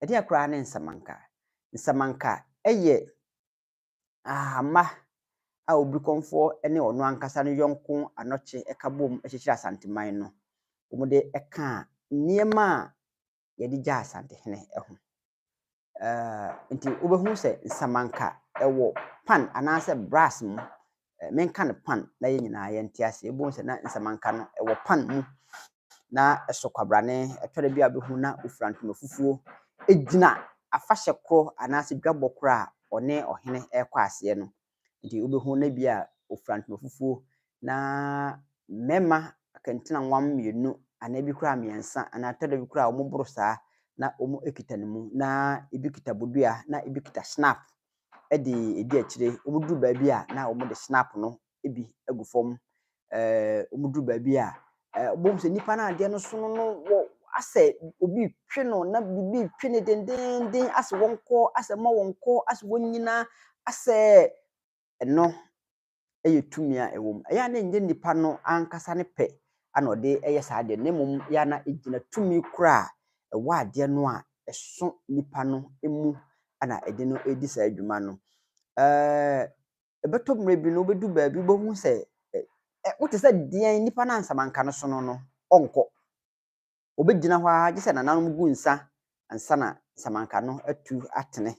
ɛde akora ne nsamanka ɛyɛ ahama a obrikonfo ne ono ankasa no yonko anoche ekabom echichira asanteman no omude eka niema a yɛde gya asantehene ɛho nti obehu sɛ nsamanka ɛwɔ pan anaasɛ brass mu menka ne pan na yɛ nyinaa yɛnte ase ebohu sɛ na nsamanka no ɛwɔ pan mu na ɛso kwabrane ɛtɔre bi a behu na ofura ntoma fufuo egyina afahye koro anaasɛ dwabɔ koro a ɔne ɔhene ɛkɔ ase no nti obehu na bi a ofura ntoma fufuo na mema akantina nwam mmienu ana bi kura mmiɛnsa ana tɔre bi kura ɔmo boro saa na ɔmo ekita ne mu na ebi kita bodua na ebi kita snap ɛde edi akyire ɔmo duru baabi a na ɔmo de snap no ebi egu fam ɔmo duru baabi a ɔmo sɛ nipa na adeɛ no so no wɔ asɛ obi twe no na bibi twe ne dendenden asɛ wɔnkɔ asɛ ma wɔnkɔ asɛ wɔnyina asɛ ɛno ɛyɛ tumi a ɛwɔ mu ɛyɛ na nye nipa no ankasa ne pɛ ana ɔde ɛyɛ saa adeɛ na mmom ya na egyina tumi kura ɛwɔ adeɛ no a ɛso nipa no emu ana ɛde no edi saa adwuma no ɛbɛtɔ mmerɛ bi no obedu baabi bohu sɛ wote sɛ deɛn nipa na nsamanka no so no ɔnkɔ obegyina hɔ a gye sɛ nananom gu nsa ansa na nsamanka no atu atene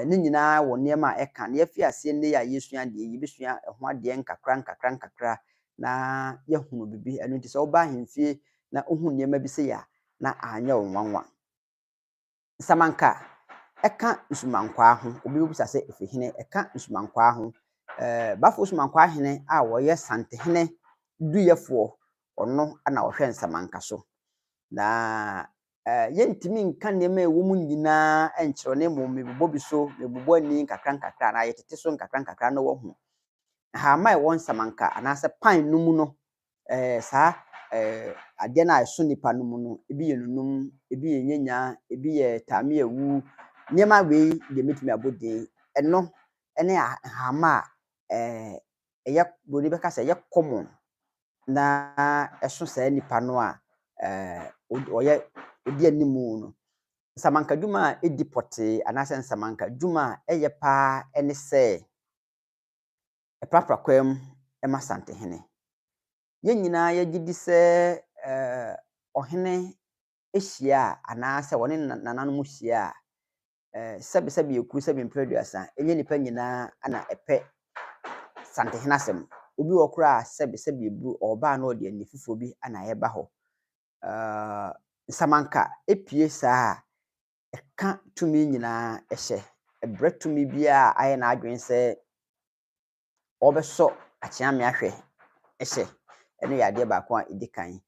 ne nyinaa wɔ nneɛma a ɛka na yɛfi ase nne yɛ a yɛsua deɛ yɛbɛsua ɛho adeɛ nkakra na yɛhunu bibi ɛno nti sɛ ɔba ahemfie na ohu nneɛma bi sɛ ya na anyɛ wo nwanwa nsamanka ɛka nsumankwaa ho obi bisa sɛ efihene ɛka nsumankwaa ho bafo nsumankwaa hene a wɔyɛ santehene duyɛfoɔ ɔno ana ɔhwɛ nsamanka so na yɛntimi nka nneɛma a ɛwɔ mu nyinaa ɛnkyerɛ ne mmom mebobɔ bi so mebobɔ ani nkakra na yɛtete so nkakra na wahu hama ɛwɔ nsamanka anaasɛ pan no mu no saa adeɛ na ɛso nipa no mu no ebi yɛ nunum ebi yɛ nyanya ebi yɛ tame awu nneɛma wei deɛ metumi abɔde ɛno ɛne hama a ɛyɛ boni bɛka sɛ ɛyɛ common na ɛso saa nipa no a ɔyɛ odi animu no nsamanka dwuma a edi pɔtee anaasɛ nsamanka dwuma a ɛyɛ paa ɛne sɛ ɛprapra kwam ɛma santehene yɛn nyinaa yɛgye di sɛ ɔhene ehyia anaasɛ wɔne nananom hyia sɛbi ekuru sɛbi mpɛduasa enye nipa nyinaa ana ɛpɛ santehene asɛm obi wɔ kora sɛbi ebu ɔbaa na ɔde ani fufuo bi ana ɛba hɔ nsamanka epie saa ɛka tumi nyinaa ɛhyɛ ɛbrɛ tumi bi a ayɛ na adwen sɛ ɔbɛsɔ akyeame ahwɛ ɛhyɛ ɛno yɛ adeɛ baako a edi kan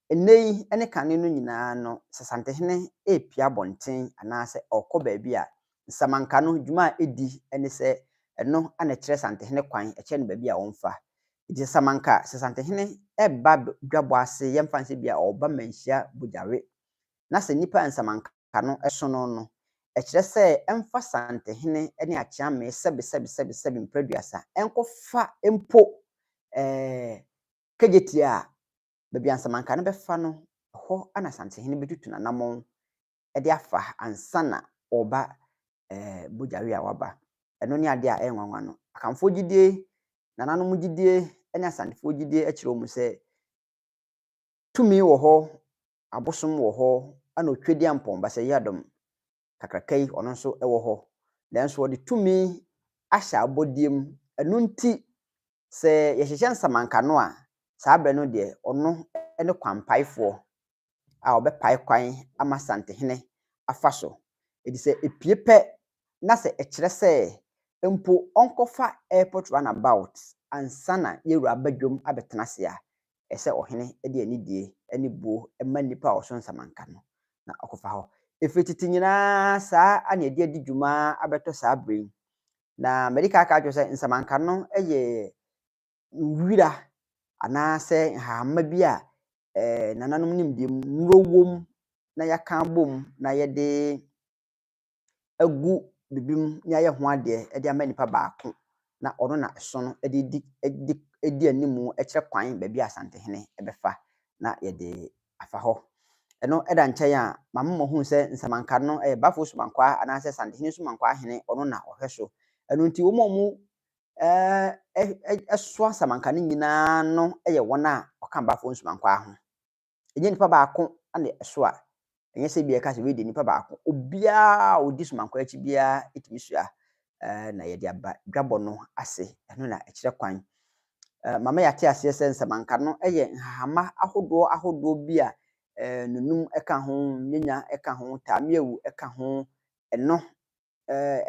enei ɛne kane no nyinaa no santehene epie abɔnten anaasɛ ɔkɔ baabi a nsamanka no dwuma a edi ɛne sɛ ɛno ana kyerɛ santehene kwan ɛkyerɛ no baabi a wɔmfa edi nsamanka santehene ɛba dwabɔ ase yɛmfa nsɛ bi a ɔba manhyia bogyawe na sɛ nipa nsamanka no ɛso no ɛkyerɛ sɛ ɛmfa santehene ɛne akyeame sɛbi mpɛduasa ɛnkɔfa mpo kegyeti a baabi nsamanka no bɛfa no hɔ ana santehene betutu nanamɔn ɛde afa ansa na ɔba bogyawe a waba ɛno ne adeɛ a ɛnwanwa no akamfo gyidie nananom gyidie ɛne asantefo gyidie ɛkyerɛ mu sɛ tumi wɔ hɔ abosom wɔ hɔ ana otwedi ampɔn basɛ yadom kakraka yi ɔno nso ɛwɔ hɔ nanso ɔde tumi ahyɛ abɔdiem ɛno nti sɛ yɛhyehyɛ nsamanka no a saa bɛ no deɛ ɔno ɛne kwampaifoɔ a ɔbɛpae kwan ama santehene afa so ɛdi sɛ epie pɛ na sɛ ɛkyerɛ sɛ mpo ɔnkɔfa airport runabout ansa na yɛwura abadwom abɛtena ase a ɛsɛ ɔhene ɛde anidie ɛne buo ɛma nipa a ɔso nsamanka no na ɔkɔfa hɔ efititi nyinaa saa ana ɛde adi dwuma abɛtɔ saa bere na medika aka atwo sɛ nsamanka no ɛyɛ nwira anaasɛ nhama bi a nananom nimdeɛ mu nnuro wom na yɛaka bom na yɛde agu bibim na yɛ ho adeɛ ɛde ama nipa baako na ɔno na ɛso no ɛdi animu ɛkyerɛ kwan baabi a santehene ɛbɛfa na yɛde afa hɔ eno eda nkyɛn a mama mo hu sɛ nsamanka no bafo sumankwa anaasɛ santehene sumankwa ahene ɔno na ɔhwɛ so eno nti wo mo ɛso asamanka no nyinaa no wɔn a ɔka bafo sumankwa ho enye nipa baako ana ɛso a enye sɛ bia ka sɛ we de nipa baako obia odi sumankwa akyi bia etimi sua na yɛde aba dwabɔ no ase eno na ɛkyerɛ kwan mama yate ase sɛ nsamanka no nhahama ahodoɔ bi a nunum ɛka ho nyenya ɛka ho tamiewu ɛka ho eno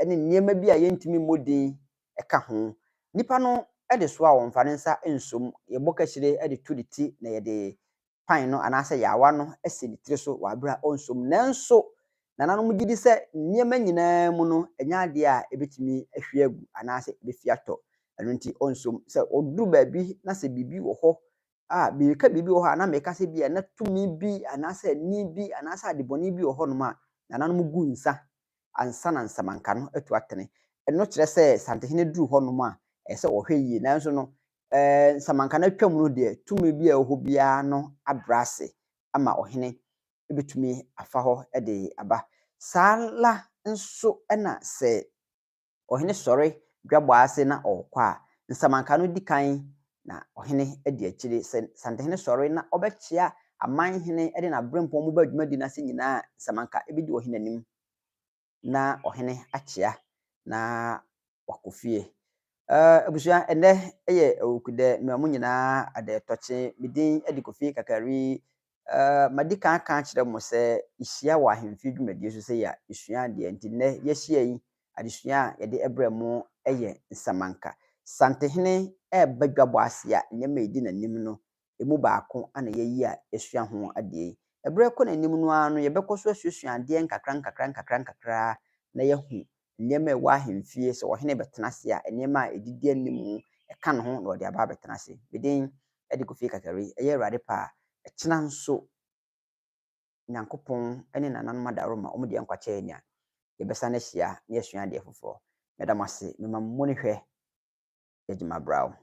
ɛne nneɛma bi a yɛntimi mmɔden ɛka ho nipa no ɛde so a wɔmfa ne nsa nsom yɛbɔ kahyire ɛde to ne ti na yɛde pan no anaasɛ yawa no ɛsɛ ne tiri so wabra onsom nanso nananom gidi sɛ nneɛma nyinaa mu no ɛnya ade a ebetimi ahwie agu anaasɛ ebefi atɔ ɛno nti onsom sɛ oduru baabi na sɛ bibi wɔ hɔ a birika bibi wɔ hɔ a na meka sɛ bi na tumi bi anaasɛ ni bi anaasɛ adebɔne bi wɔ hɔ no ma nananom gu nsa ansa na nsamanka no atu atene ɛno kyerɛ sɛ santehene duru hɔ no ma ɛsɛ wɔhwɛ yie nanso no nsamanka no atwam no de tumi bi a ɛwɔ hɔ biara no abrase ama ɔhene ebetumi afa hɔ de aba sala nso ɛna sɛ ɔhene sɔre dwabɔ ase na ɔkɔ a nsamanka no di kan na ɔhene adi akyire sɛ santehene sɔre na ɔbɛkyea amanhene de na brempɔn mu ba dwumadi na se nyinaa nsamanka ebedi ɔhene anim na ɔhene akyea na wakɔ fie abusua ene okude me nyinaa ade tɔkye midin edi kofi kakari madi kan kyerɛ mo sɛ ihyia wɔ ahemfie dwumadi so sɛ ya isua de nti ne yɛhyia yi adesua a yɛde ɛbrɛ mo nsamanka santehene badwabɔ ase a nyɛma edi nanim no emu baako ana yɛyi a esua ho ade ɛbrɛ kɔ nanim no ano yɛbɛkɔ so asuasua ade nkakra na yɛhu nneɛma ɛwɔ ahemfie sɛ ɔhene bɛtena ase a nneɛma a edidi anim ɛka no ho na ɔde aba bɛtena ase midin ɛde kofi kakari ɛyɛ awurade pa ɛkyena nso nyankopɔn ɛne nananom adaroma ɔmo de nkwakyɛ anya yɛbɛsa na hyia na yɛsua ade foforɔ medam ase mema mo ne hwɛ yɛgyima brao